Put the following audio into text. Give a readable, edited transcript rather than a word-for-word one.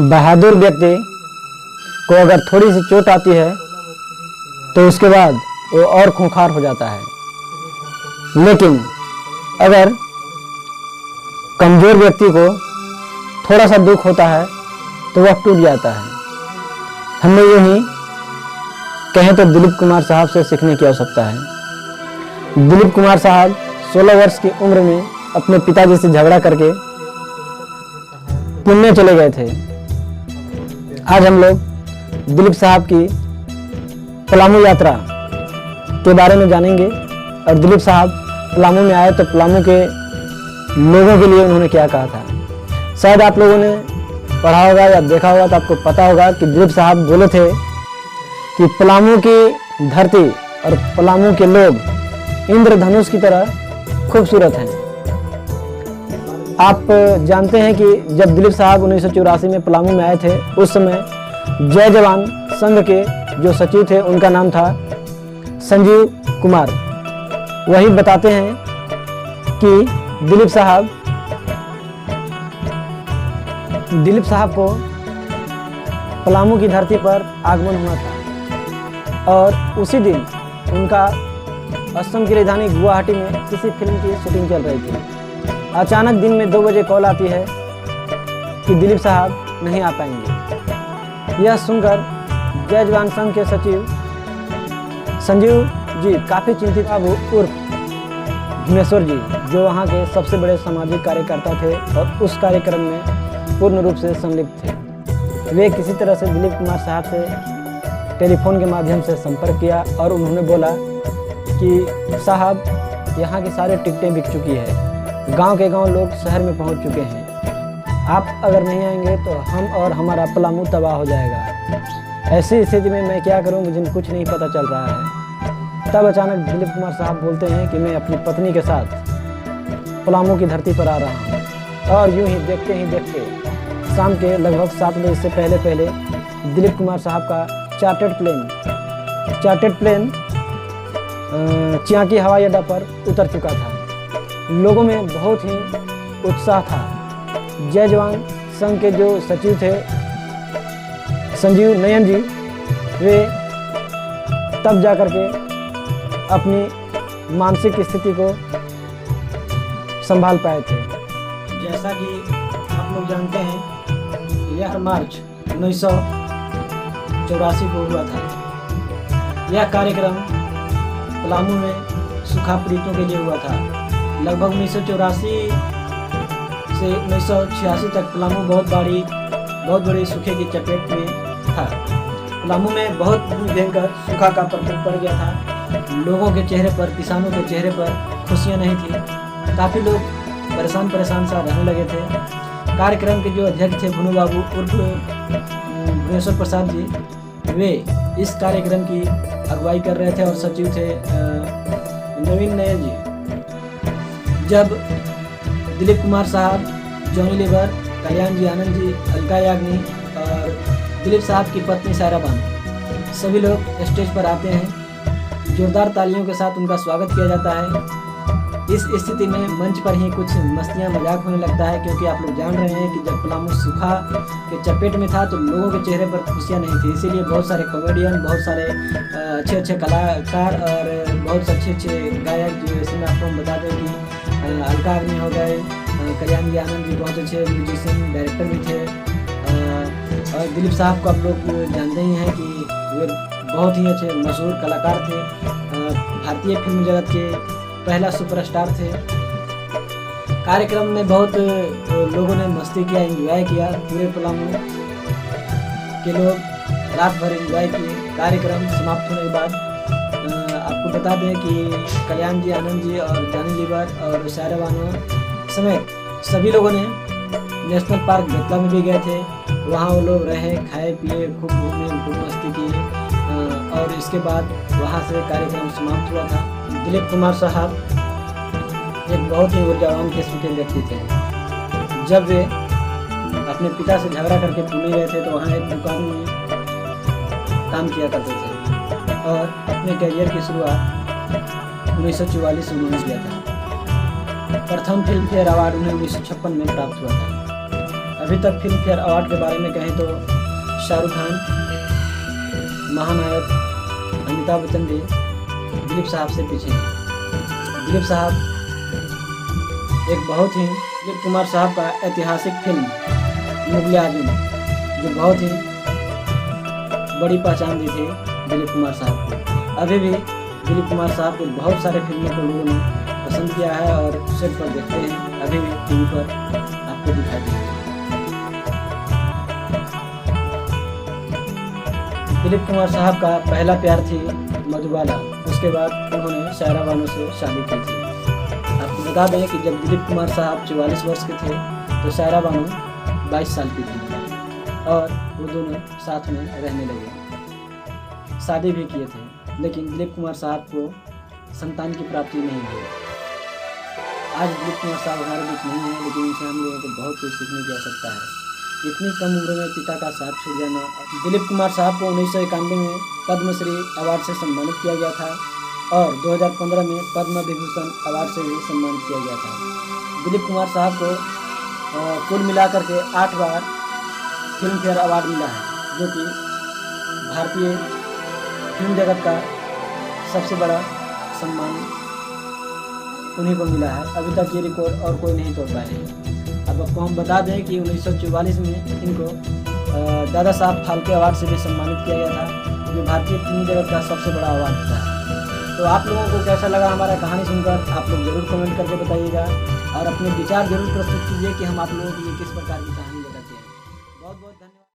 बहादुर व्यक्ति को अगर थोड़ी सी चोट आती है तो उसके बाद वो और खूंखार हो जाता है, लेकिन अगर कमज़ोर व्यक्ति को थोड़ा सा दुख होता है तो वह टूट जाता है। हमें यूँ कहें तो दिलीप कुमार साहब से सीखने की आवश्यकता है। दिलीप कुमार साहब 16 वर्ष की उम्र में अपने पिताजी से झगड़ा करके पुणे चले गए थे। आज हम लोग दिलीप साहब की पलामू यात्रा के बारे में जानेंगे और दिलीप साहब पलामू में आए तो पलामू के लोगों के लिए उन्होंने क्या कहा था। शायद आप लोगों ने पढ़ा होगा या देखा होगा तो आपको पता होगा कि दिलीप साहब बोले थे कि पलामू की धरती और पलामू के लोग इंद्रधनुष की तरह खूबसूरत हैं। आप जानते हैं कि जब दिलीप साहब 1984 में पलामू में आए थे, उस समय जय जवान संघ के जो सचिव थे उनका नाम था संजीव कुमार। वही बताते हैं कि दिलीप साहब को पलामू की धरती पर आगमन हुआ था और उसी दिन उनका असम की राजधानी गुवाहाटी में किसी फिल्म की शूटिंग चल रही थी। अचानक दिन में 2 बजे कॉल आती है कि दिलीप साहब नहीं आ पाएंगे। यह सुनकर जय जवान संघ के सचिव संजीव जी काफ़ी चिंतित। अब उर्फ भुवनेश्वर जी जो वहाँ के सबसे बड़े सामाजिक कार्यकर्ता थे और उस कार्यक्रम में पूर्ण रूप से संलिप्त थे, वे किसी तरह से दिलीप कुमार साहब से टेलीफोन के माध्यम से संपर्क किया और उन्होंने बोला कि साहब यहाँ की सारी टिकटें बिक चुकी है, गांव के गांव लोग शहर में पहुँच चुके हैं, आप अगर नहीं आएंगे तो हम और हमारा पलामू तबाह हो जाएगा। ऐसी स्थिति में मैं क्या करूँ, मुझे कुछ नहीं पता चल रहा है। तब अचानक दिलीप कुमार साहब बोलते हैं कि मैं अपनी पत्नी के साथ पलामू की धरती पर आ रहा हूँ। और यूँ ही देखते शाम के लगभग 7 बजे से पहले दिलीप कुमार साहब का चार्टर्ड प्लेन चियांकी हवाई अड्डा पर उतर चुका था। लोगों में बहुत ही उत्साह था। जय जवान संघ के जो सचिव थे संजीव नयन जी, वे तब जा कर के अपनी मानसिक स्थिति को संभाल पाए थे। जैसा कि आप लोग जानते हैं, यह मार्च 1984 को हुआ था। यह कार्यक्रम पलामू में सूखा पीड़ितों के लिए हुआ था। लगभग 1984 से 1986 तक पलामू बहुत बड़ी सूखे की चपेट में था। पलामू में बहुत भयंकर सूखा का प्रकोप पड़ गया था। लोगों के चेहरे पर, किसानों के चेहरे पर खुशियां नहीं थी। काफ़ी लोग परेशान सा रहने लगे थे। कार्यक्रम के जो अध्यक्ष थे भुनु बाबू उर्फ भुवनेश्वर प्रसाद जी, वे इस कार्यक्रम की अगुवाई कर रहे थे और सचिव थे नवीन नयन जी। जब दिलीप कुमार साहब, जॉनी लीवर, कल्याण जी आनंद जी, अलका याग्निक और दिलीप साहब की पत्नी सायरा बानो सभी लोग स्टेज पर आते हैं, जोरदार तालियों के साथ उनका स्वागत किया जाता है। इस स्थिति में मंच पर ही कुछ मस्तियाँ मजाक होने लगता है, क्योंकि आप लोग जान रहे हैं कि जब पलामू सूखा के चपेट में था तो लोगों के चेहरे पर खुशियाँ नहीं थी। इसीलिए बहुत सारे कॉमेडियन, बहुत सारे अच्छे कलाकार और बहुत अच्छे गायक, जैसे मैं आपको बता दें कि अलका याग्निक हो गए, कल्याण जी आनंद जी बहुत अच्छे म्यूजिशियन डायरेक्टर भी थे। और दिलीप साहब को आप लोग जानते ही हैं कि वे बहुत ही अच्छे मशहूर कलाकार थे। भारतीय फिल्म जगत के पहला सुपरस्टार थे। कार्यक्रम में बहुत लोगों ने मस्ती किया, एंजॉय किया। पूरे पलामू के लोग रात भर एंजॉय किए। कार्यक्रम समाप्त होने के बाद आपको बता दें कि कल्याण जी आनंद जी और जॉनी लीवर और सायरा बानो समेत सभी लोगों ने नेशनल पार्क बेतला में भी गए थे। वहाँ वो लोग रहे, खाए पिए, खूब घूमे, खूब मस्ती किए और इसके बाद वहाँ से कार्यक्रम समाप्त हुआ था। दिलीप कुमार साहब एक बहुत ही ऊर्जावान किस्म के व्यक्ति थे। जब वे अपने पिता से झगड़ा करके पुणे गए थे तो वहाँ एक दुकान में काम किया करते थे और अपने करियर की शुरुआत 1944 में उन्होंने किया था। प्रथम फिल्म फेयर अवार्ड उन्हें 1956 में प्राप्त हुआ था। अभी तक फिल्म फेयर अवार्ड के बारे में कहें तो शाहरुख खान, महानायक अमिताभ बच्चन भी दिलीप साहब से पीछे हैं। दिलीप साहब एक बहुत ही दिलीप कुमार साहब का ऐतिहासिक फिल्म मुगले आजम, जो बहुत ही बड़ी पहचान दी थी दिलीप कुमार साहब को। अभी भी दिलीप कुमार साहब के बहुत सारे फिल्मों को लोगों ने पसंद किया है और सेट पर देखते हैं, अभी भी टीवी पर आपको दिखाई देंगे। दिलीप कुमार साहब का पहला प्यार थी मधुबाला, उसके बाद उन्होंने सायरा बानो से शादी की थी। आपको बता दें कि जब दिलीप कुमार साहब 44 वर्ष के थे तो सायरा बानो 22 साल की थी और वो दोनों साथ में रहने लगे, शादी भी किए थे। लेकिन दिलीप कुमार साहब को संतान की प्राप्ति नहीं हुई। आज दिलीप कुमार साहब हमारे बीच नहीं है, लेकिन इनसे हम लोगों को बहुत कुछ सीखने की आवश्यकता है। इतनी कम उम्र में पिता का साथ छूट जाना। दिलीप कुमार साहब को 1991 में पद्मश्री अवार्ड से सम्मानित किया गया था और 2015 में पद्म विभूषण अवार्ड से भी सम्मानित किया गया था। दिलीप कुमार साहब को कुल मिलाकर के 8 बार फिल्म फेयर अवार्ड मिला है, जो कि भारतीय फिल्म जगत का सबसे बड़ा सम्मान उन्हीं को मिला है। अभी तक ये रिकॉर्ड और कोई नहीं तोड़ पाए हैं। अब आपको हम बता दें कि 1944 में इनको दादा साहब फाल्के अवार्ड से भी सम्मानित किया गया था, जो भारतीय फिल्म जगत का सबसे बड़ा अवार्ड था। तो आप लोगों को कैसा लगा हमारा कहानी सुनकर, आप लोग जरूर कमेंट करके बताइएगा और अपने विचार जरूर प्रस्तुत कीजिए कि हम आप लोगों के लिए किस प्रकार की कहानी